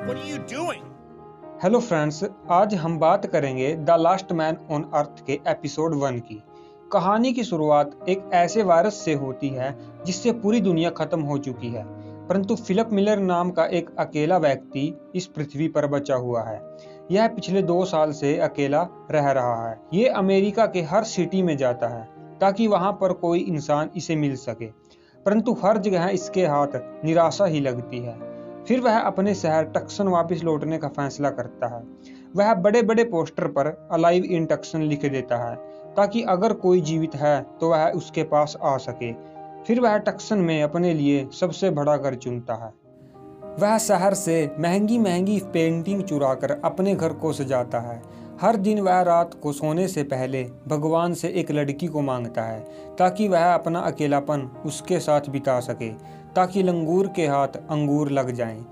What are you doing? Hello friends, आज हम बात करेंगे the last man on earth के एपिसोड 1 की। कहानी की शुरुआत एक ऐसे वायरस से होती है जिससे पूरी दुनिया खत्म हो चुकी है, परंतु फिलिप मिलर नाम का एक अकेला व्यक्ति इस पृथ्वी पर बचा हुआ है। यह पिछले 2 साल से अकेला रह रहा है। ये अमेरिका के हर सिटी में जाता है ताकि वहां पर कोई इंसान इसे मिल सके, परंतु हर जगह इसके हाथ निराशा ही लगती है। फिर वह अपने शहर टक्सन वापस लौटने का फैसला करता है। वह बड़े बड़े पोस्टर पर अलाइव इन टक्सन लिख देता है ताकि अगर कोई जीवित है तो वह उसके पास आ सके। फिर वह टक्सन में अपने लिए सबसे बड़ा घर चुनता है। वह शहर से महंगी महंगी पेंटिंग चुराकर अपने घर को सजाता है। हर दिन वह रात को सोने से पहले भगवान से एक लड़की को मांगता है ताकि वह अपना अकेलापन उसके साथ बिता सके, ताकि लंगूर के हाथ अंगूर लग जाएं।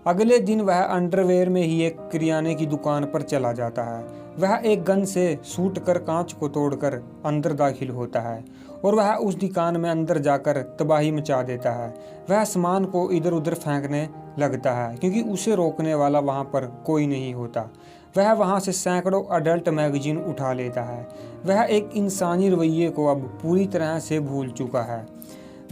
अगले दिन वह अंडरवेयर में ही एक किराने की दुकान पर चला जाता है। वह एक गन से शूट कर कांच को तोड़कर अंदर दाखिल होता है और वह उस दुकान में अंदर जाकर तबाही मचा देता है। वह सामान को इधर उधर फेंकने लगता है क्योंकि उसे रोकने वाला वहां पर कोई नहीं होता। वह वहां से सैकड़ों अडल्ट मैगजीन उठा लेता है। वह एक इंसानी रवैये को अब पूरी तरह से भूल चुका है।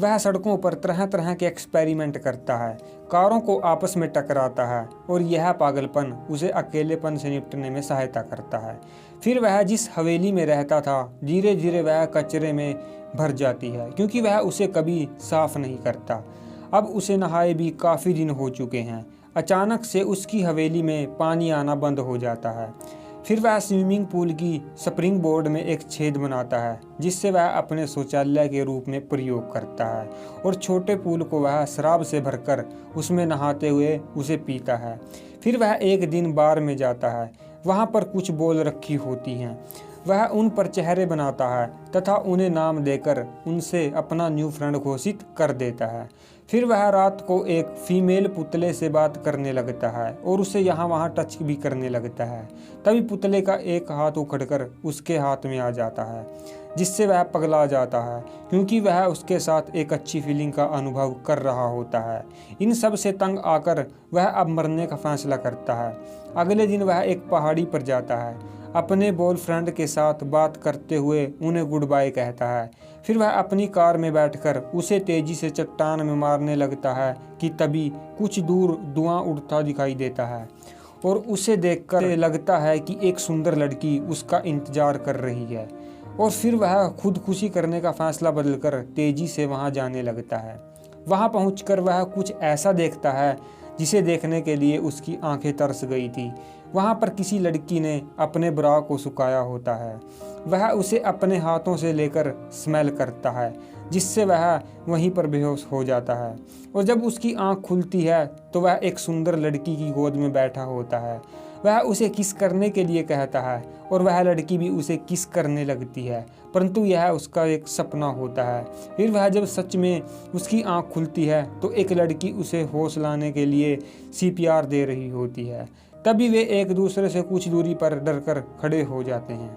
वह सड़कों पर तरह तरह के एक्सपेरिमेंट करता है, कारों को आपस में टकराता है और यह पागलपन उसे अकेलेपन से निपटने में सहायता करता है। फिर वह जिस हवेली में रहता था धीरे धीरे वह कचरे में भर जाती है क्योंकि वह उसे कभी साफ नहीं करता। अब उसे नहाए भी काफ़ी दिन हो चुके हैं। अचानक से उसकी हवेली में पानी आना बंद हो जाता है। फिर वह स्विमिंग पूल की स्प्रिंग बोर्ड में एक छेद बनाता है जिससे वह अपने शौचालय के रूप में प्रयोग करता है और छोटे पूल को वह शराब से भरकर उसमें नहाते हुए उसे पीता है। फिर वह एक दिन बार में जाता है। वहाँ पर कुछ बॉल रखी होती हैं। वह उन पर चेहरे बनाता है तथा उन्हें नाम देकर उनसे अपना न्यू फ्रेंड घोषित कर देता है। फिर वह रात को एक फीमेल पुतले से बात करने लगता है और उसे यहाँ वहाँ टच भी करने लगता है। तभी पुतले का एक हाथ उखड़कर उसके हाथ में आ जाता है जिससे वह पगला जाता है क्योंकि वह उसके साथ एक अच्छी फीलिंग का अनुभव कर रहा होता है। इन सब से तंग आकर वह अब मरने का फैसला करता है। अगले दिन वह एक पहाड़ी पर जाता है, अपने बॉयफ्रेंड के साथ बात करते हुए उन्हें गुड बाय कहता है। फिर वह अपनी कार में बैठकर उसे तेजी से चट्टान में मारने लगता है कि तभी कुछ दूर धुआं उड़ता दिखाई देता है और उसे देखकर लगता है कि एक सुंदर लड़की उसका इंतजार कर रही है और फिर वह खुदकुशी करने का फैसला बदलकर तेजी से वहां जाने लगता है। वहां पहुंचकर वह कुछ ऐसा देखता है जिसे देखने के लिए उसकी आंखें तरस गई थी। वहां पर किसी लड़की ने अपने ब्रा को सुखाया होता है। वह उसे अपने हाथों से लेकर स्मेल करता है जिससे वह वहीं पर बेहोश हो जाता है और जब उसकी आंख खुलती है तो वह एक सुंदर लड़की की गोद में बैठा होता है। वह उसे किस करने के लिए कहता है और वह लड़की भी उसे किस करने लगती है, परंतु यह उसका एक सपना होता है। फिर वह जब सच में उसकी आंख खुलती है तो एक लड़की उसे होश लाने के लिए CPR दे रही होती है। तभी वे एक दूसरे से कुछ दूरी पर डरकर खड़े हो जाते हैं।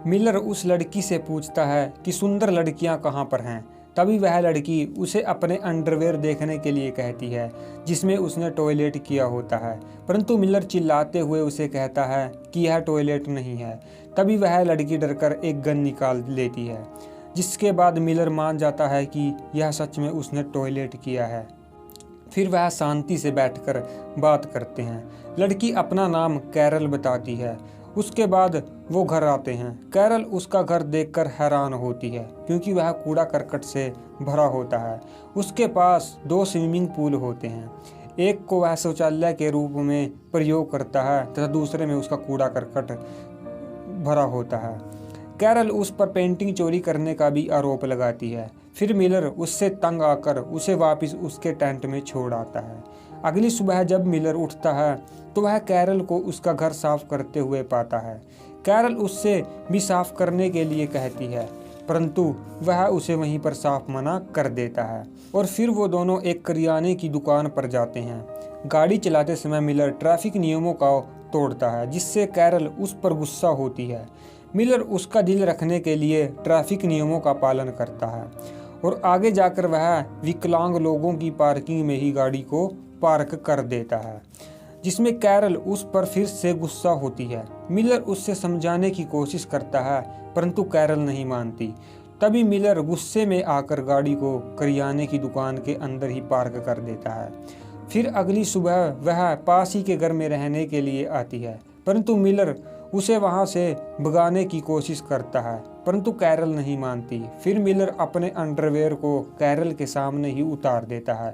मिलर उस लड़की से पूछता है कि सुंदर लड़कियां कहाँ पर हैं। तभी वह लड़की उसे अपने अंडरवेयर देखने के लिए कहती है जिसमें उसने टॉयलेट किया होता है, परंतु मिलर चिल्लाते हुए उसे कहता है कि यह टॉयलेट नहीं है। तभी वह लड़की डरकर एक गन निकाल लेती है जिसके बाद मिलर मान जाता है कि यह सच में उसने टॉयलेट किया है। फिर वह शांति से बैठकर बात करते हैं। लड़की अपना नाम कैरल बताती है। उसके बाद वो घर आते हैं। कैरल उसका घर देखकर हैरान होती है क्योंकि वह कूड़ा करकट से भरा होता है। उसके पास 2 स्विमिंग पूल होते हैं। एक को वह शौचालय के रूप में प्रयोग करता है तथा दूसरे में उसका कूड़ा करकट भरा होता है। कैरल उस पर पेंटिंग चोरी करने का भी आरोप लगाती है। फिर मिलर उससे तंग आकर उसे वापस उसके टेंट में छोड़ आता है। अगली सुबह जब मिलर उठता है तो वह कैरल को उसका घर साफ करते हुए पाता है। कैरल उससे भी साफ करने के लिए कहती है, परंतु वह उसे वहीं पर साफ मना कर देता है और फिर वो दोनों एक करियाने की दुकान पर जाते हैं। गाड़ी चलाते समय मिलर ट्रैफिक नियमों का तोड़ता है जिससे कैरल उस पर गुस्सा होती है। मिलर उसका दिल रखने के लिए ट्रैफिक नियमों का पालन करता है और आगे जाकर वह विकलांग लोगों की पार्किंग में ही गाड़ी को पार्क कर देता है। जिसमें कैरल उस पर फिर से गुस्सा होती है। मिलर उससे समझाने की कोशिश करता है परंतु कैरल नहीं मानती। तभी मिलर गुस्से में आकर गाड़ी को करियाने की दुकान के अंदर ही पार्क कर देता है। फिर अगली सुबह वह पास ही के घर में रहने के लिए आती है, परंतु मिलर उसे वहां से भगाने की कोशिश करता है परंतु कैरल नहीं मानती। फिर मिलर अपने अंडरवेयर को कैरल के सामने ही उतार देता है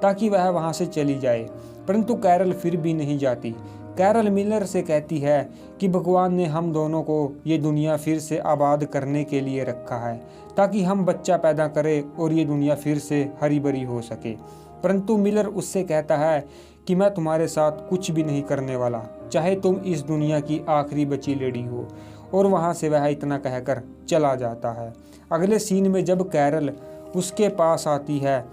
ताकि वह वहां से चली जाए, परंतु कैरल फिर भी नहीं जाती। कैरल मिलर से कहती है कि भगवान ने हम दोनों को ये दुनिया फिर से आबाद करने के लिए रखा है ताकि हम बच्चा पैदा करें और ये दुनिया फिर से हरी भरी हो सके। परंतु मिलर उससे कहता है कि मैं तुम्हारे साथ कुछ भी नहीं करने वाला, चाहे तुम इस दुनिया की आखिरी बची लेडी हो। और वहां से वह इतना कहकर चला जाता है। अगले सीन में जब कैरल उसके पास आती है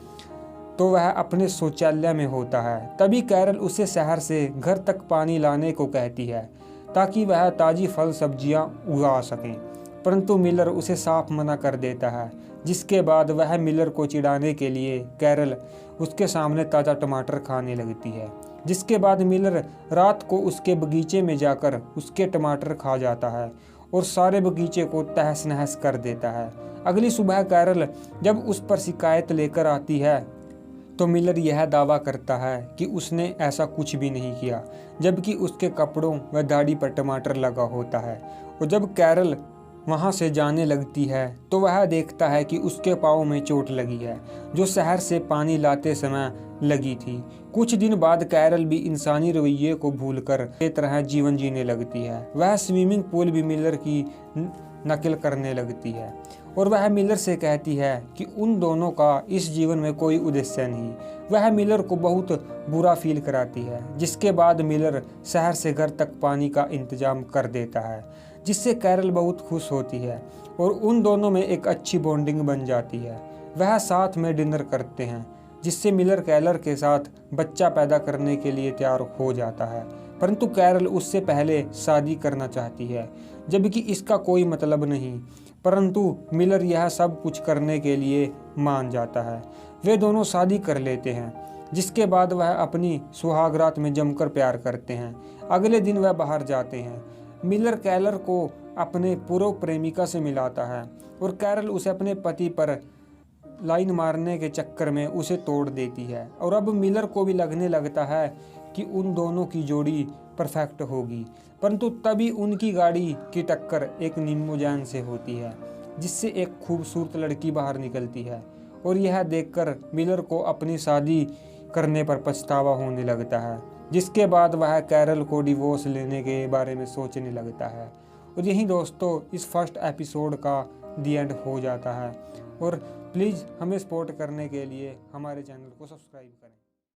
तो वह अपने शौचालय में होता है। तभी कैरल उसे शहर से घर तक पानी लाने को कहती है ताकि वह ताज़ी फल सब्जियां उगा सकें, परंतु मिलर उसे साफ मना कर देता है। जिसके बाद वह मिलर को चिढ़ाने के लिए कैरल उसके सामने ताज़ा टमाटर खाने लगती है। जिसके बाद मिलर रात को उसके बगीचे में जाकर उसके टमाटर खा जाता है और सारे बगीचे को तहस नहस कर देता है। अगली सुबह कैरल जब उस पर शिकायत लेकर आती है तो मिलर यह दावा करता है कि उसने ऐसा कुछ भी नहीं किया, जबकि उसके कपड़ों व दाढ़ी पर टमाटर लगा होता है। और जब कैरल वहां से जाने लगती है तो वह देखता है कि उसके पाँव में चोट लगी है जो शहर से पानी लाते समय लगी थी। कुछ दिन बाद कैरल भी इंसानी रवैये को भूलकर इस तरह जीवन जीने लगती है। वह स्विमिंग पूल भी मिलर की नकल करने लगती है और वह मिलर से कहती है कि उन दोनों का इस जीवन में कोई उद्देश्य नहीं। वह मिलर को बहुत बुरा फील कराती है। जिसके बाद मिलर शहर से घर तक पानी का इंतजाम कर देता है, जिससे कैरल बहुत खुश होती है और उन दोनों में एक अच्छी बॉन्डिंग बन जाती है। वह साथ में डिनर करते हैं, जिससे मिलर कैरल के साथ बच्चा पैदा करने के लिए तैयार हो जाता है, परंतु कैरल उससे पहले शादी करना चाहती है, जबकि इसका कोई मतलब नहीं। परंतु मिलर यह सब कुछ करने के लिए मान जाता है। वे दोनों शादी कर लेते हैं, जिसके बाद वह अपनी सुहागरात में जमकर प्यार करते हैं। अगले दिन वह बाहर जाते हैं। मिलर कैरल को अपने पूर्व प्रेमिका से मिलाता है और कैरल उसे अपने पति पर लाइन मारने के चक्कर में उसे तोड़ देती है। और अब मिलर को भी लगने लगता है कि उन दोनों की जोड़ी परफेक्ट होगी, परंतु तभी उनकी गाड़ी की टक्कर एक लिमोजिन से होती है, जिससे एक खूबसूरत लड़की बाहर निकलती है। और यह देखकर मिलर को अपनी शादी करने पर पछतावा होने लगता है, जिसके बाद वह कैरल को डिवोर्स लेने के बारे में सोचने लगता है। और यही दोस्तों इस फर्स्ट एपिसोड का दी एंड हो जाता है। और प्लीज़ हमें सपोर्ट करने के लिए हमारे चैनल को सब्सक्राइब करें।